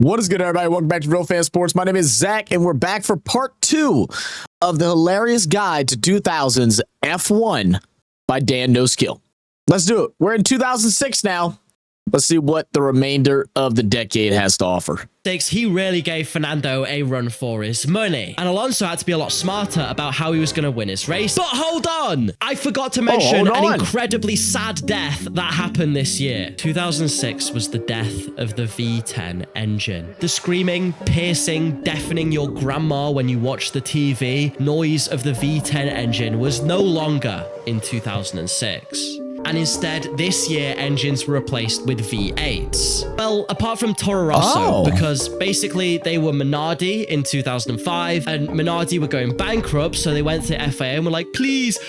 What is good, everybody? Welcome back to Real Fan Sports. My name is Zach, and we're back for part 2 of the hilarious guide to 2000's F1 by Dan No Skill. Let's do it. We're in 2006 now. Let's see what the remainder of the decade has to offer. He really gave Fernando a run for his money. And Alonso had to be a lot smarter about how he was going to win his race. But hold on! I forgot to mention an incredibly sad death that happened this year. 2006 was the death of the V10 engine. The screaming, piercing, deafening your grandma when you watch the TV noise of the V10 engine was no longer in 2006. And instead, this year, engines were replaced with V8s. Well, apart from Toro Rosso, because basically they were Minardi in 2005, and Minardi were going bankrupt, so they went to FIA and were like, please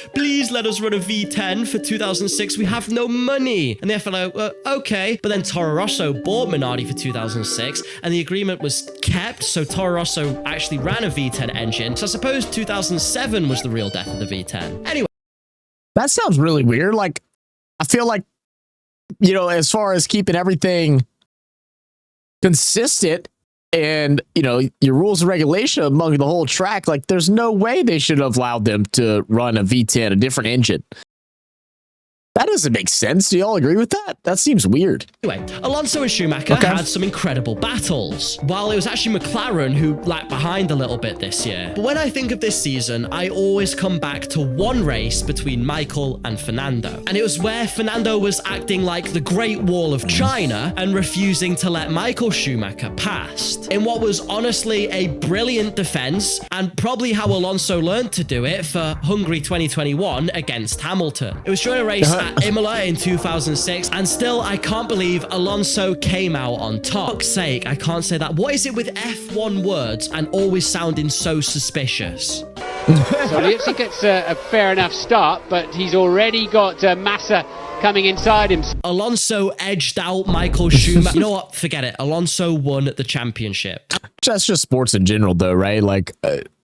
let us run a V10 for 2006. We have no money. And the FIA were like, okay. But then Toro Rosso bought Minardi for 2006, and the agreement was kept, so Toro Rosso actually ran a V10 engine. So I suppose 2007 was the real death of the V10. Anyway. That sounds really weird. Like, I feel like, you know, as far as keeping everything consistent and, you know, your rules and regulation among the whole track, like there's no way they should have allowed them to run a V10, a different engine. That doesn't make sense. Do you all agree with that? That seems weird. Anyway, Alonso and Schumacher had some incredible battles, while it was actually McLaren who lagged behind a little bit this year. But when I think of this season, I always come back to one race between Michael and Fernando. And it was where Fernando was acting like the Great Wall of China and refusing to let Michael Schumacher past. In what was honestly a brilliant defense, and probably how Alonso learned to do it for Hungary 2021 against Hamilton. It was during a race at Imola in 2006, and still I can't believe Alonso came out on top. For fuck's sake, I can't say that. What is it with F1 words and always sounding so suspicious? So Lipsy gets a fair enough start, but he's already got Massa coming inside him. Alonso edged out Michael Schumacher. You know what? Forget it. Alonso won the championship. That's just sports in general, though, right? Like,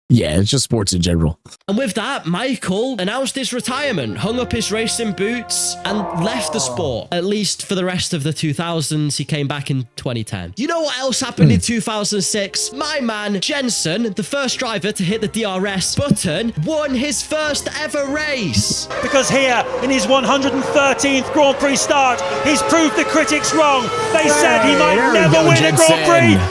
yeah, it's just sports in general. And with that, Michael announced his retirement, hung up his racing boots, and left the sport. At least for the rest of the 2000s. He came back in 2010. You know what else happened in 2006? My man, Jensen, the first driver to hit the DRS button, won his first ever race. Because here, in his 113th Grand Prix start, he's proved the critics wrong. They said he might never win a Grand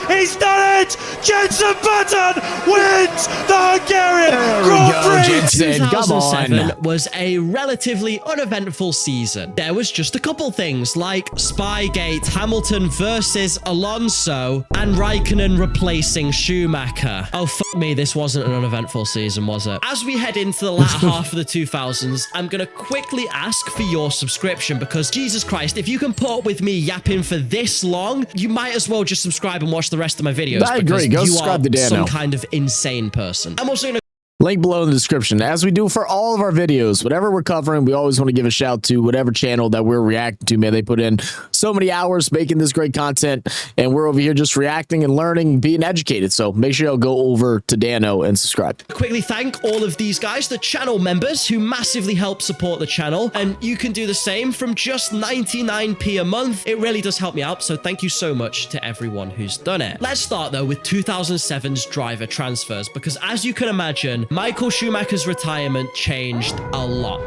Prix. He's done it! Jensen Button wins the Hungarian Grand Prix! 2007 was a relatively uneventful season. There was just a couple things like Spygate, Hamilton versus Alonso, and Raikkonen replacing Schumacher. Oh, fuck me, this wasn't an uneventful season, was it? As we head into the latter half of the 2000s, I'm gonna quickly ask for your subscription, because Jesus Christ, if you can put up with me yapping for this long, you might as well just subscribe and watch the rest of my videos. I agree. Go subscribe to Dan some kind of insane person. I'm also gonna link below in the description. As we do for all of our videos, whatever we're covering, we always want to give a shout to whatever channel that we're reacting to. Man, they put in so many hours making this great content, and we're over here just reacting and learning and being educated. So make sure you'll go over to Dano and subscribe. Quickly thank all of these guys, the channel members, who massively help support the channel, and you can do the same from just 99p a month. It really does help me out, so thank you so much to everyone who's done it. Let's start though with 2007's driver transfers, because as you can imagine, Michael Schumacher's retirement changed a lot.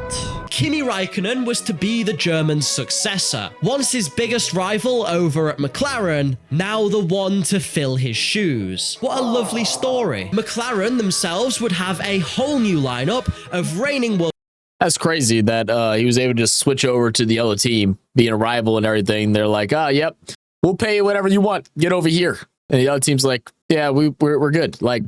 Kimi Raikkonen was to be the German's successor. Once his biggest rival over at McLaren, now the one to fill his shoes. What a lovely story. McLaren themselves would have a whole new lineup of reigning world. That's crazy that he was able to just switch over to the other team, being a rival and everything. They're like, oh, yep, we'll pay you whatever you want. Get over here. And the other team's like, yeah, we're good. Like,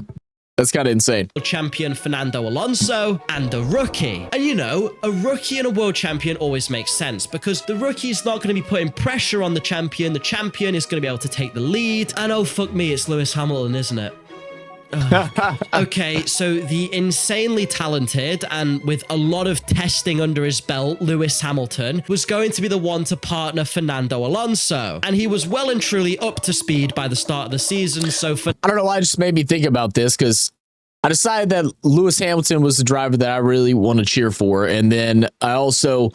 that's kind of insane. Champion Fernando Alonso and the rookie. And you know, a rookie and a world champion always makes sense, because the rookie is not going to be putting pressure on the champion. The champion is going to be able to take the lead. And oh, fuck me, it's Lewis Hamilton, isn't it? Okay, so the insanely talented and with a lot of testing under his belt, Lewis Hamilton was going to be the one to partner Fernando Alonso, and he was well and truly up to speed by the start of the season. So I don't know why it just made me think about this, because I decided that Lewis Hamilton was the driver that I really want to cheer for, and then I also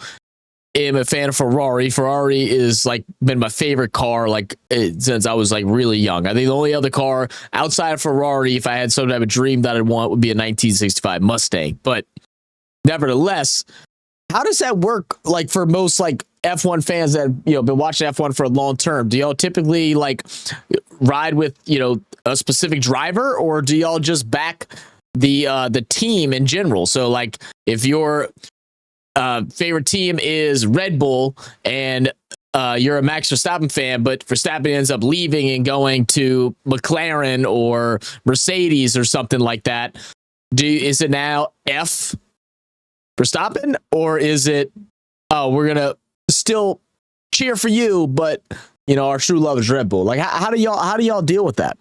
am a fan of Ferrari. Ferrari is like been my favorite car since I was like really young. I think the only other car outside of Ferrari, if I had some type of dream that I'd want, would be a 1965 Mustang. But nevertheless, how does that work? Like for most like F1 fans that been watching F1 for a long term, do y'all typically like ride with a specific driver, or do y'all just back the team in general? So like if your favorite team is Red Bull and you're a Max Verstappen fan, but Verstappen ends up leaving and going to McLaren or Mercedes or something like that, is it now F Verstappen, or is it, oh, we're gonna still cheer for you, but our true love is Red Bull? Like how do y'all deal with that?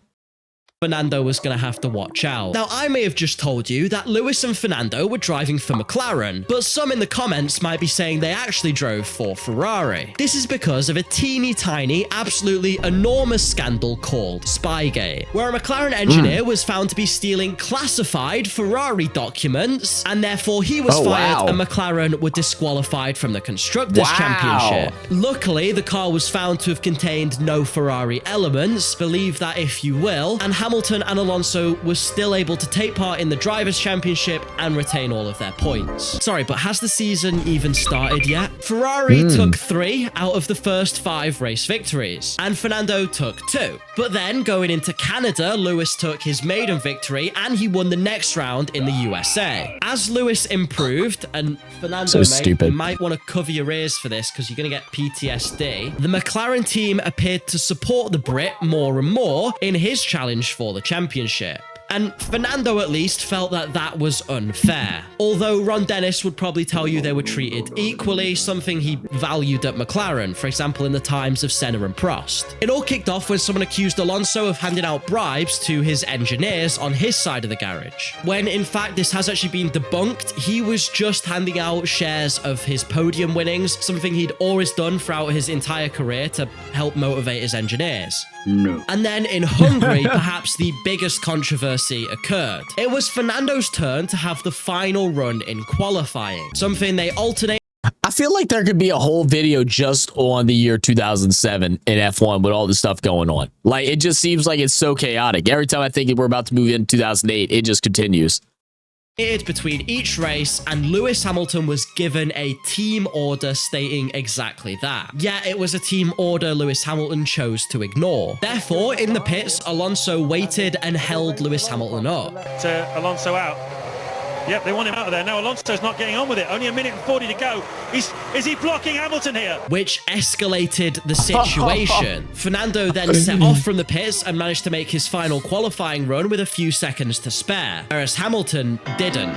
Fernando was going to have to watch out. Now, I may have just told you that Lewis and Fernando were driving for McLaren, but some in the comments might be saying they actually drove for Ferrari. This is because of a teeny tiny, absolutely enormous scandal called Spygate, where a McLaren engineer was found to be stealing classified Ferrari documents, and therefore he was fired and McLaren were disqualified from the Constructors' Championship. Luckily, the car was found to have contained no Ferrari elements, believe that if you will, and Hamilton and Alonso were still able to take part in the Drivers' Championship and retain all of their points. Sorry, but has the season even started yet? Ferrari took 3 out of the first 5 race victories, and Fernando took 2. But then, going into Canada, Lewis took his maiden victory, and he won the next round in the USA. As Lewis improved, and Fernando, you might want to cover your ears for this because you're going to get PTSD, the McLaren team appeared to support the Brit more and more in his challenge for the championship. And Fernando at least felt that that was unfair. Although Ron Dennis would probably tell you they were treated equally, something he valued at McLaren, for example in the times of Senna and Prost. It all kicked off when someone accused Alonso of handing out bribes to his engineers on his side of the garage, when in fact this has actually been debunked. He was just handing out shares of his podium winnings, something he'd always done throughout his entire career to help motivate his engineers. No. And then in Hungary, perhaps the biggest controversy occurred. It was Fernando's turn to have the final run in qualifying, something they alternate. I feel like there could be a whole video just on the year 2007 in F1 with all this stuff going on. Like, it just seems like it's so chaotic. Every time I think we're about to move into 2008, it just continues. Between each race, and Lewis Hamilton was given a team order stating exactly that. Yet it was a team order Lewis Hamilton chose to ignore. Therefore, in the pits, Alonso waited and held Lewis Hamilton up. Alonso out. Yep, they want him out of there. Now Alonso's not getting on with it. Only 1:40 to go. Is he blocking Hamilton here? Which escalated the situation. Fernando then set off from the pits and managed to make his final qualifying run with a few seconds to spare, whereas Hamilton didn't.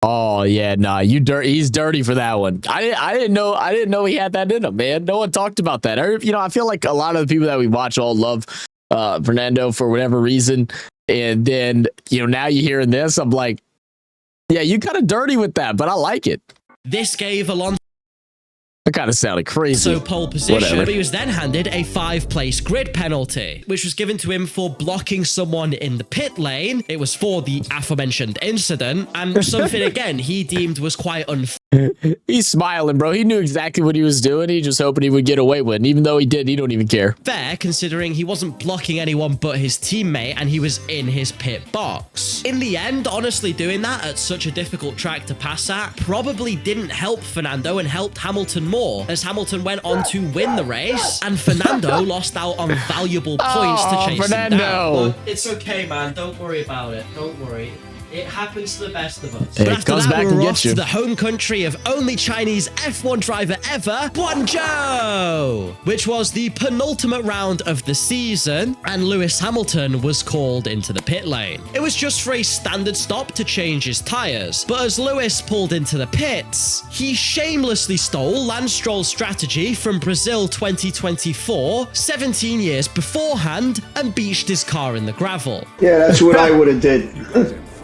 Oh yeah, nah, he's dirty for that one. I didn't know he had that in him, man. No one talked about that. I feel like a lot of the people that we watch all love Fernando for whatever reason. And then, now you're hearing this, I'm like, yeah, you kind of dirty with that, but I like it. This gave Alonso That kind of sounded crazy. So pole position, but he was then handed a 5-place grid penalty, which was given to him for blocking someone in the pit lane. It was for the aforementioned incident, and something, again, he deemed was quite unfair. He's smiling, bro. He knew exactly what he was doing. He just hoping he would get away with it. And even though he did, he don't even care. Fair, considering he wasn't blocking anyone but his teammate, and he was in his pit box. In the end, honestly, doing that at such a difficult track to pass at probably didn't help Fernando and helped Hamilton more, as Hamilton went on to win the race, and Fernando lost out on valuable points to chase him down. Look, it's okay, man. Don't worry about it. Don't worry. It happens to the best of us. But after that, we're off to the home country of only Chinese F1 driver ever, Guangzhou, which was the penultimate round of the season, and Lewis Hamilton was called into the pit lane. It was just for a standard stop to change his tires, but as Lewis pulled into the pits, he shamelessly stole Lance Stroll's strategy from Brazil 2024, 17 years beforehand, and beached his car in the gravel. Yeah, that's what I would have did.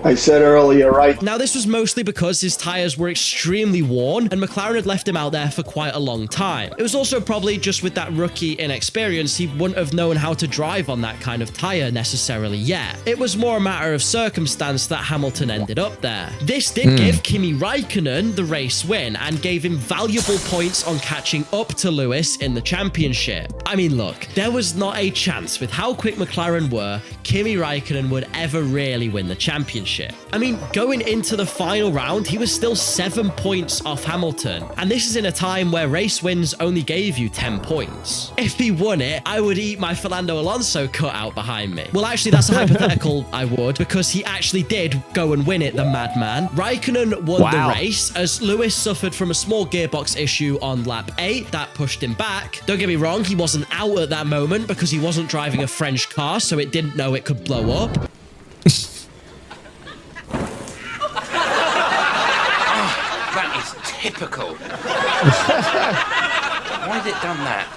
I said earlier, right? Now, this was mostly because his tires were extremely worn and McLaren had left him out there for quite a long time. It was also probably just with that rookie inexperience, he wouldn't have known how to drive on that kind of tire necessarily yet. It was more a matter of circumstance that Hamilton ended up there. This did give Kimi Raikkonen the race win and gave him valuable points on catching up to Lewis in the championship. I mean, look, there was not a chance with how quick McLaren were, Kimi Raikkonen would ever really win the championship. I mean, going into the final round, he was still 7 points off Hamilton. And this is in a time where race wins only gave you 10 points. If he won it, I would eat my Fernando Alonso cutout behind me. Well, actually, that's a hypothetical, I would, because he actually did go and win it, the madman. Raikkonen won the race as Lewis suffered from a small gearbox issue on lap 8 that pushed him back. Don't get me wrong, he wasn't out at that moment because he wasn't driving a French car, so it didn't know it could blow up. That is typical. Why has it done that?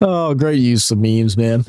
Oh, great use of memes, man.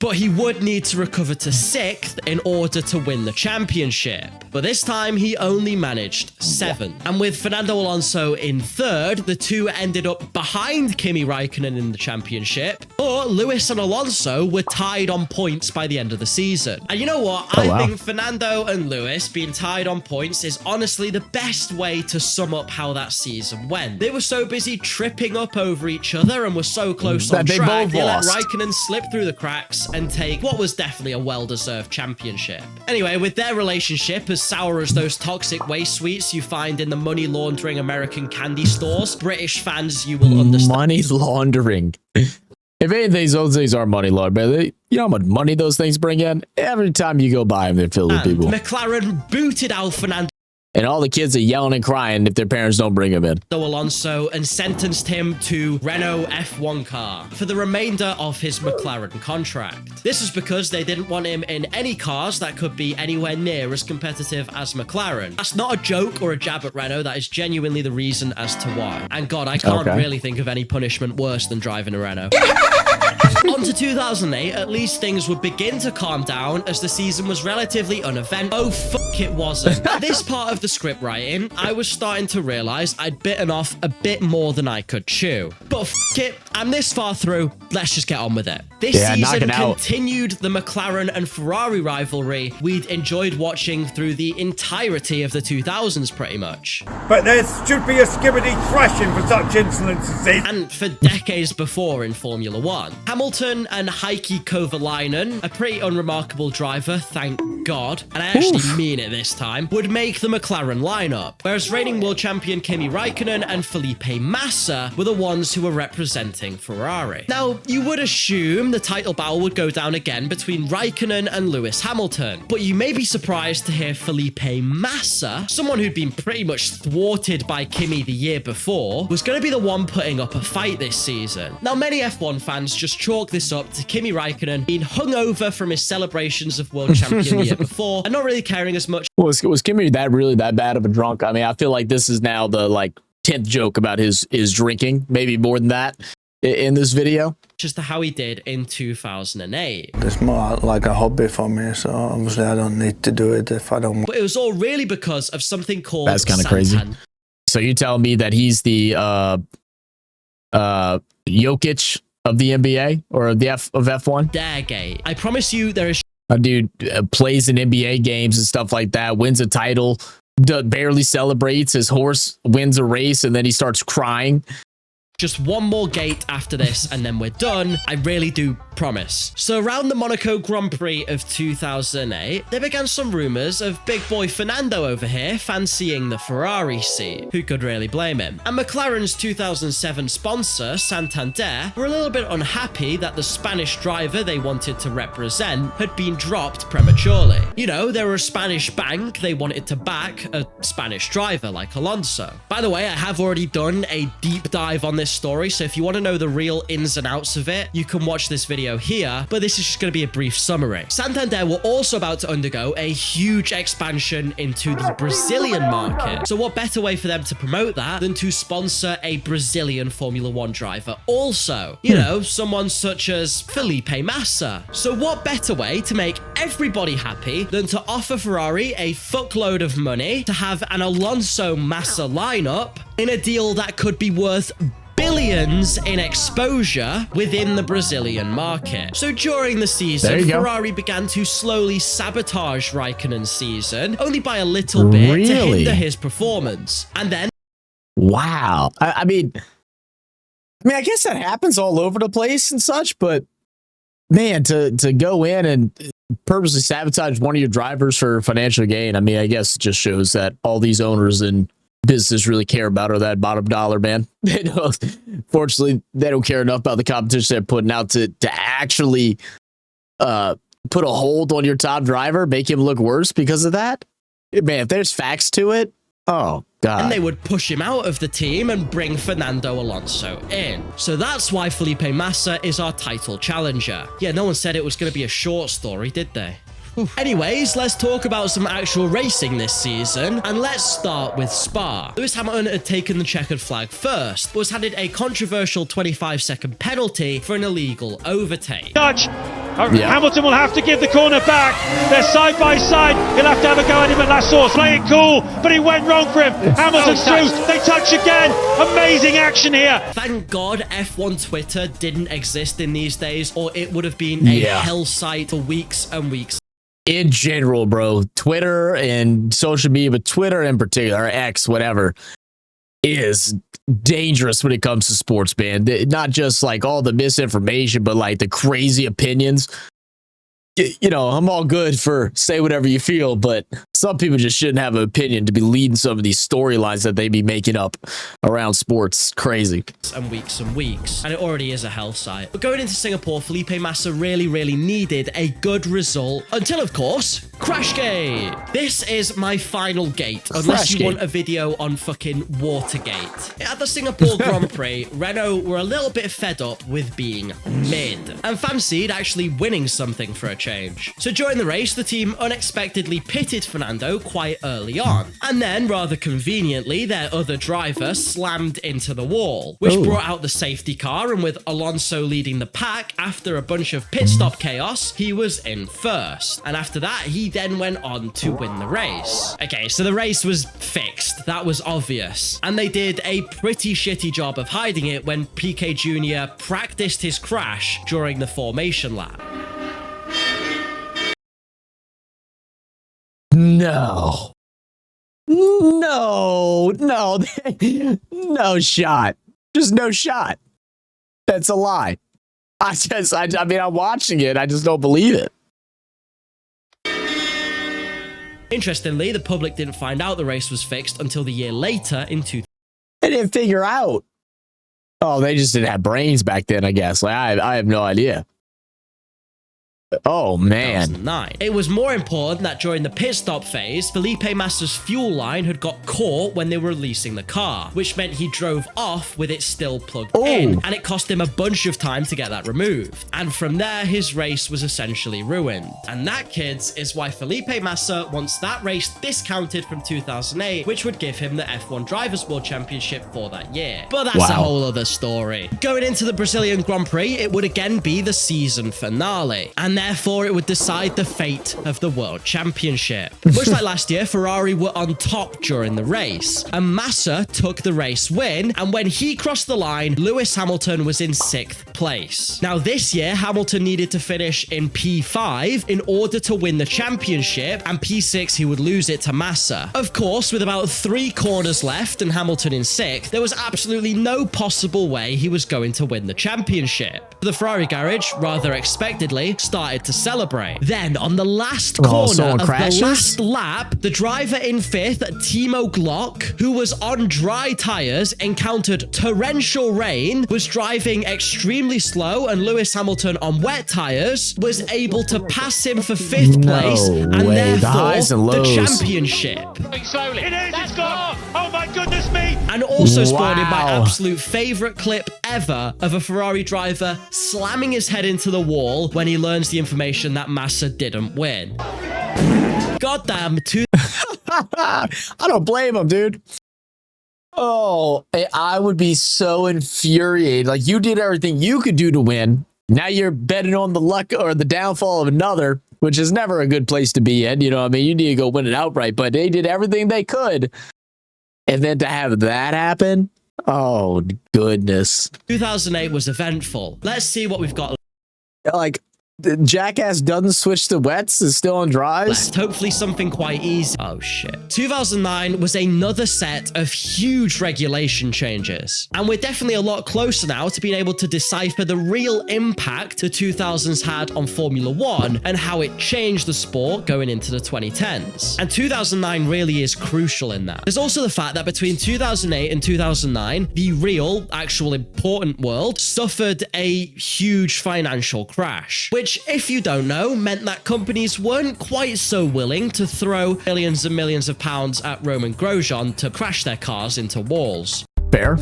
But he would need to recover to 6th in order to win the championship. But this time, he only managed 7th. And with Fernando Alonso in 3rd, the two ended up behind Kimi Raikkonen in the championship. But Lewis and Alonso were tied on points by the end of the season. And you know what? I think Fernando and Lewis being tied on points is honestly the best way to sum up how that season went. They were so busy tripping up over each other and were so close on track, they let Raikkonen slip through the cracks and take what was definitely a well-deserved championship. Anyway, with their relationship as sour as those toxic waste sweets you find in the money laundering American candy stores, British fans, you will understand. Money laundering. If anything, those things are money laundering. You know how much money those things bring in? Every time you go by them, they're filled with people. McLaren booted out Fernando And all the kids are yelling and crying if their parents don't bring him in. Alonso and sentenced him to Renault F1 car for the remainder of his McLaren contract. This is because they didn't want him in any cars that could be anywhere near as competitive as McLaren. That's not a joke or a jab at Renault. That is genuinely the reason as to why. And God, I can't really think of any punishment worse than driving a Renault. On to 2008, at least things would begin to calm down as the season was relatively uneventful. Oh, fuck, it wasn't. At this part of the script writing, I was starting to realize I'd bitten off a bit more than I could chew. But fuck it, I'm this far through, let's just get on with it. This season continued the McLaren and Ferrari rivalry we'd enjoyed watching through the entirety of the 2000s pretty much. But there should be a skibbity thrashing for such insolence as this. And for decades before in Formula One. Hamilton and Heikki Kovalainen, a pretty unremarkable driver, thank God, and I actually mean it this time, would make the McLaren lineup, whereas reigning world champion Kimi Raikkonen and Felipe Massa were the ones who were representing Ferrari. Now, you would assume the title battle would go down again between Raikkonen and Lewis Hamilton, but you may be surprised to hear Felipe Massa, someone who'd been pretty much thwarted by Kimi the year before, was going to be the one putting up a fight this season. Now, many F1 fans just chalk this up to Kimi Raikkonen being hungover from his celebrations of world champion the year before and not really caring as much. Was Kimi really that bad of a drunk? I mean, I feel like this is now the 10th joke about his drinking, maybe more than that in this video. Just to how he did in 2008. It's more like a hobby for me, so obviously I don't need to do it if I don't. But it was all really because of something called That's kind of crazy. So you're telling me that he's the Jokic of the NBA or of F1? Daregate. I promise you there is a dude plays in NBA games and stuff like that, wins a title, barely celebrates, his horse wins a race, and then he starts crying. Just one more gate after this and then we're done. I really do promise. So around the Monaco Grand Prix of 2008, there began some rumors of big boy Fernando over here fancying the Ferrari seat. Who could really blame him? And McLaren's 2007 sponsor, Santander, were a little bit unhappy that the Spanish driver they wanted to represent had been dropped prematurely. You know, they were a Spanish bank. They wanted to back a Spanish driver like Alonso. By the way, I have already done a deep dive on this story, so if you want to know the real ins and outs of it, you can watch this video here, but this is just going to be a brief summary. Santander were also about to undergo a huge expansion into the Brazilian market. So what better way for them to promote that than to sponsor a Brazilian Formula 1 driver also? You know, someone such as Felipe Massa. So what better way to make everybody happy than to offer Ferrari a fuckload of money to have an Alonso Massa lineup in a deal that could be worth billions in exposure within the Brazilian market. So during the season, Ferrari began to slowly sabotage Raikkonen's season, only by a little bit to hinder his performance. And then... Wow. I mean, I guess that happens all over the place and such, but man, to go in and purposely sabotage one of your drivers for financial gain, I mean, I guess it just shows that all these owners and business really care about are that bottom dollar, man. They don't, fortunately, they don't care enough about the competition they're putting out to actually put a hold on your top driver, make him look worse because of that. Man, if there's facts to it, oh God. And they would push him out of the team and bring Fernando Alonso in. So that's why Felipe Massa is our title challenger. Yeah, no one said it was going to be a short story, did they? Anyways, let's talk about some actual racing this season, and let's start with Spa. Lewis Hamilton had taken the checkered flag first, but was handed a controversial 25-second penalty for an illegal overtake. Judge, Hamilton will have to give the corner back. They're side by side. He'll have to have a go at him at La Source. Play it cool, but it went wrong for him. Hamilton's through. They touch again. Amazing action here. Thank God F1 Twitter didn't exist in these days, or it would have been a hell site for weeks and weeks. In general, bro, Twitter and social media, but Twitter in particular, or X, whatever, is dangerous when it comes to sports, man. Not just like all the misinformation, but like the crazy opinions. You know, I'm all good for say whatever you feel, but some people just shouldn't have an opinion to be leading some of these storylines that they be making up around sports. Crazy. And weeks, and it already is a hell site. But going into Singapore, Felipe Massa really needed a good result until, of course, Crashgate. This is my final gate, unless you want a video on fucking Watergate. At the Singapore Grand Prix, Renault were a little bit fed up with being mid and fancied actually winning something for a change. So during the race, the team unexpectedly pitted Fernando quite early on, and then rather conveniently their other driver slammed into the wall, which brought out the safety car, and with Alonso leading the pack after a bunch of pit stop chaos, he was in first, and after that he then went on to win the race. Okay, so the race was fixed, that was obvious, and they did a pretty shitty job of hiding it when Piquet Jr. practiced his crash during the formation lap. No shot. Just no shot. That's a lie. I mean, I'm watching it. I just don't believe it. Interestingly, the public didn't find out the race was fixed until the year later in 2000. They didn't figure out. Oh, they just didn't have brains back then, I guess. Like, I have no idea. Oh, man. 2009. It was more important that during the pit stop phase, Felipe Massa's fuel line had got caught when they were releasing the car, which meant he drove off with it still plugged in, and it cost him a bunch of time to get that removed. And from there, his race was essentially ruined. And that, kids, is why Felipe Massa wants that race discounted from 2008, which would give him the F1 Drivers' World Championship for that year. But that's a whole other story. Going into the Brazilian Grand Prix, it would again be the season finale, and therefore it would decide the fate of the World Championship. Much like last year, Ferrari were on top during the race, and Massa took the race win, and when he crossed the line, Lewis Hamilton was in 6th place. Now this year, Hamilton needed to finish in P5 in order to win the championship, and P6 he would lose it to Massa. Of course, with about 3 corners left and Hamilton in 6th, there was absolutely no possible way he was going to win the championship. The Ferrari garage, rather expectedly, started to celebrate. Then, on the last corner of the last lap, the driver in 5th, Timo Glock, who was on dry tires, encountered torrential rain, was driving extremely slow, and Lewis Hamilton on wet tires was able to pass him for 5th place, and therefore the championship. Slowly. It is, it's gone. Oh my goodness me. And also spawned in my absolute favorite clip ever of a Ferrari driver slamming his head into the wall when he learns the information that Massa didn't win. Goddamn. I don't blame him, dude. Oh, I would be so infuriated. Like, you did everything you could do to win. Now you're betting on the luck or the downfall of another, which is never a good place to be in. You know what I mean? You need to go win it outright, but they did everything they could. And then to have that happen, oh, goodness. 2008 was eventful. Let's see what we've got. Like, the jackass doesn't switch to wets, is still on dries. Left. Hopefully something quite easy. Oh shit. 2009 was another set of huge regulation changes. And we're definitely a lot closer now to being able to decipher the real impact the 2000s had on Formula One and how it changed the sport going into the 2010s. And 2009 really is crucial in that. There's also the fact that between 2008 and 2009, the real, actual important world suffered a huge financial crash, which, if you don't know, meant that companies weren't quite so willing to throw millions and millions of pounds at Roman Grosjean to crash their cars into walls. Fair.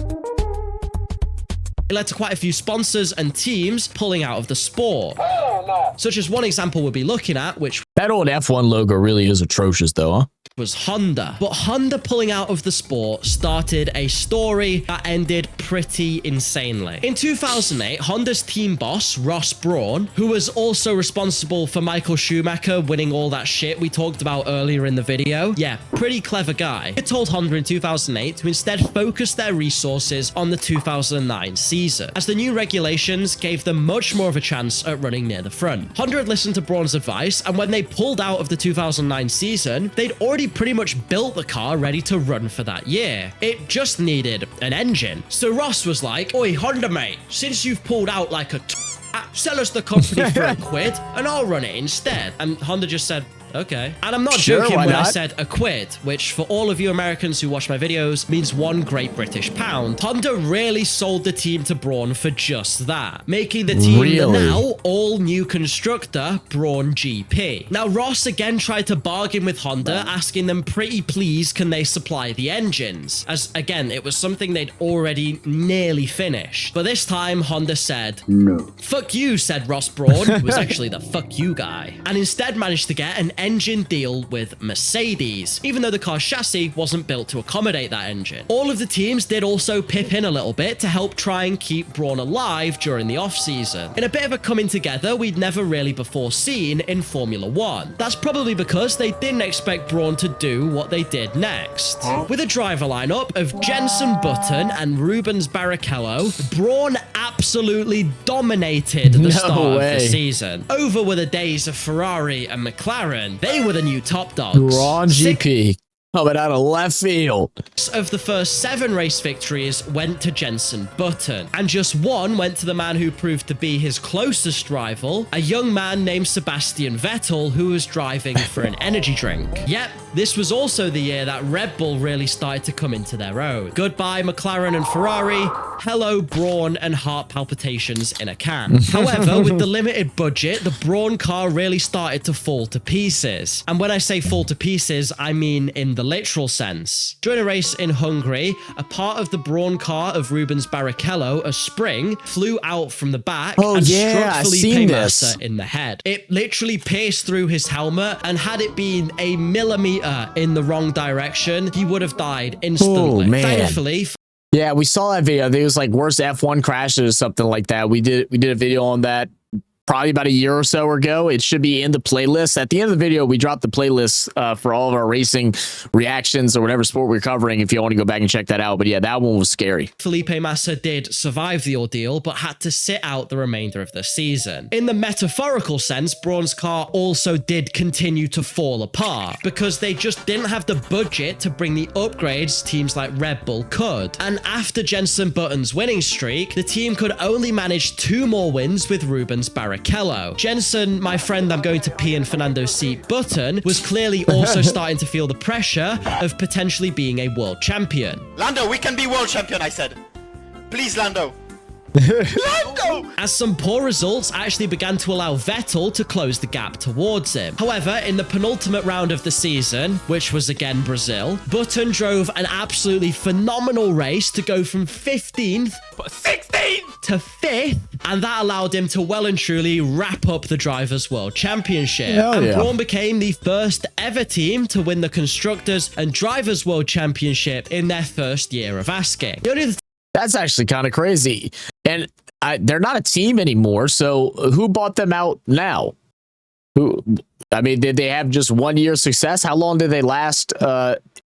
It led to quite a few sponsors and teams pulling out of the sport. Such as one example we'll be looking at, which that old F1 logo really is atrocious, though, huh? Was Honda. But Honda pulling out of the sport started a story that ended pretty insanely. In 2008, Honda's team boss, Ross Brawn, who was also responsible for Michael Schumacher winning all that shit we talked about earlier in the video. Yeah, pretty clever guy. He told Honda in 2008 to instead focus their resources on the 2009 season, as the new regulations gave them much more of a chance at running near the front. Honda had listened to Brawn's advice, and when they pulled out of the 2009 season, they'd already pretty much built the car ready to run for that year. It just needed an engine. So Ross was like, "Oi, Honda mate, since you've pulled out like a sell us the company for £1 and I'll run it instead." And Honda just said, okay. And I'm not joking when I said £1, which for all of you Americans who watch my videos means £1 Great British pound. Honda really sold the team to Brawn for just that, making the team the now all-new constructor Brawn GP. Now, Ross again tried to bargain with Honda, asking them pretty please can they supply the engines, as again, it was something they'd already nearly finished. But this time, Honda said, no. Fuck you, said Ross Brawn, who was actually the fuck you guy, and instead managed to get an engine deal with Mercedes, even though the car's chassis wasn't built to accommodate that engine. All of the teams did also pip in a little bit to help try and keep Brawn alive during the off-season, in a bit of a coming together we'd never really before seen in Formula One. That's probably because they didn't expect Brawn to do what they did next. With a driver lineup of Jenson Button and Rubens Barrichello, Brawn absolutely dominated the start of the season. Over were the days of Ferrari and McLaren. They were the new top dogs. Brawn GP. Coming out of left field. 6 of the first 7 race victories went to Jenson Button, and just 1 went to the man who proved to be his closest rival, a young man named Sebastian Vettel, who was driving for an energy drink. Yep, this was also the year that Red Bull really started to come into their own. Goodbye McLaren and Ferrari. Hello Brawn and heart palpitations in a can. However, with the limited budget, the Brawn car really started to fall to pieces. And when I say fall to pieces, I mean in the literal sense. During a race in Hungary, a part of the Brawn car of Rubens Barrichello, a spring, flew out from the back and struck Felipe Massa in the head. It literally pierced through his helmet, and had it been a millimeter in the wrong direction, he would have died instantly. Oh, man. Thankfully, yeah, we saw that video. I think it was like worst F1 crashes or something like that. We did a video on that probably about a year or so ago. It should be in the playlist. At the end of the video, we dropped the playlist for all of our racing reactions or whatever sport we're covering, if you want to go back and check that out. But yeah, that one was scary. Felipe Massa did survive the ordeal, but had to sit out the remainder of the season. In the metaphorical sense, Brawn's car also did continue to fall apart, because they just didn't have the budget to bring the upgrades teams like Red Bull could. And after Jenson Button's winning streak, the team could only manage 2 more wins with Rubens Barrichello. Jenson, my friend I'm going to pee in Fernando's seat Button, was clearly also starting to feel the pressure of potentially being a world champion. Lando, we can be world champion, I said. Please, Lando. as some poor results actually began to allow Vettel to close the gap towards him. However, in the penultimate round of the season, which was again Brazil, Button drove an absolutely phenomenal race to go from 15th to 5th, and that allowed him to well and truly wrap up the Drivers' World Championship. And Brawn became the first ever team to win the Constructors and Drivers' World Championship in their first year of asking. That's actually kind of crazy. And they're not a team anymore, so who bought them out now? I mean, did they have just 1 year success? How long did they last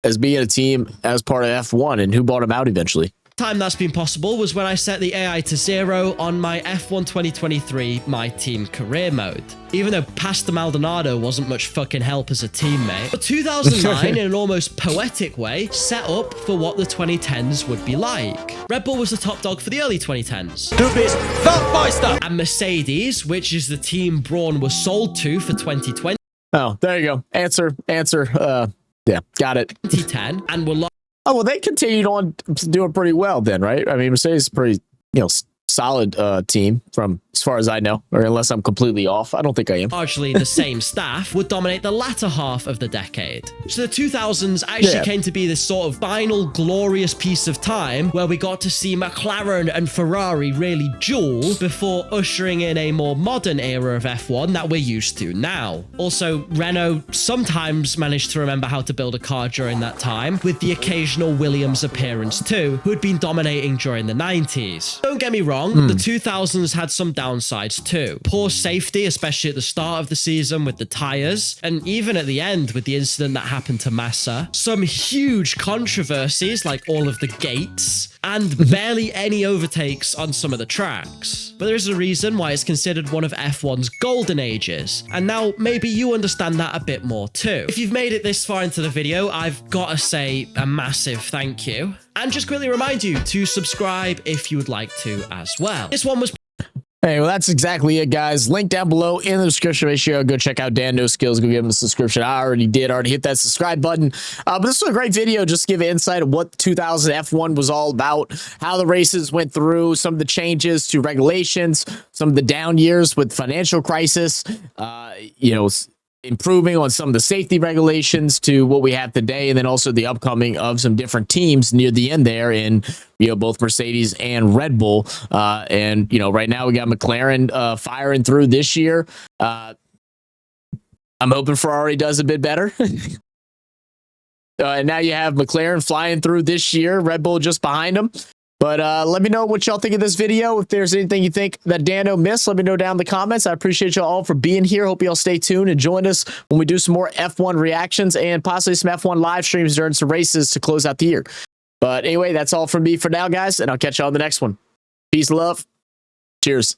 as being a team as part of F1, and who bought them out eventually? Time that's been possible was when I set the AI to 0 on my F1 2023 My Team career mode. Even though Pastor Maldonado wasn't much fucking help as a teammate. But 2009, in an almost poetic way, set up for what the 2010s would be like. Red Bull was the top dog for the early 2010s. And Mercedes, which is the team Brawn was sold to for 2020. Oh, there you go. Answer. Yeah, got it. 2010, and were oh, well, they continued on doing pretty well then, right? I mean, Mercedes is pretty, solid team from as far as I know, or unless I'm completely off. I don't think I am. Largely the same staff would dominate the latter half of the decade. So the 2000s actually came to be this sort of final glorious piece of time where we got to see McLaren and Ferrari really duel before ushering in a more modern era of F1 that we're used to now. Also, Renault sometimes managed to remember how to build a car during that time, with the occasional Williams appearance too, who had been dominating during the 90s. Don't get me wrong, the 2000s had some downsides too. Poor safety, especially at the start of the season with the tires, and even at the end with the incident that happened to Massa. Some huge controversies like all of the gates, and barely any overtakes on some of the tracks. But there is a reason why it's considered one of F1's golden ages, and now maybe you understand that a bit more too. If you've made it this far into the video, I've got to say a massive thank you. And just quickly remind you to subscribe if you would like to as well. This one was... Hey, well, that's exactly it, guys. Link down below in the description ratio. Go check out Dan No Skills. Go give him a subscription. I already hit that subscribe button. But this was a great video just to give insight of what 2000 F1 was all about, how the races went through, some of the changes to regulations, some of the down years with financial crisis, improving on some of the safety regulations to what we have today, and then also the upcoming of some different teams near the end there in both Mercedes and Red Bull. And right now we got McLaren firing through this year. I'm hoping Ferrari does a bit better. And now you have McLaren flying through this year, Red Bull just behind them. But let me know what y'all think of this video. If there's anything you think that Dano missed, let me know down in the comments. I appreciate y'all all for being here. Hope y'all stay tuned and join us when we do some more F1 reactions and possibly some F1 live streams during some races to close out the year. But anyway, that's all from me for now, guys, and I'll catch y'all on the next one. Peace, love. Cheers.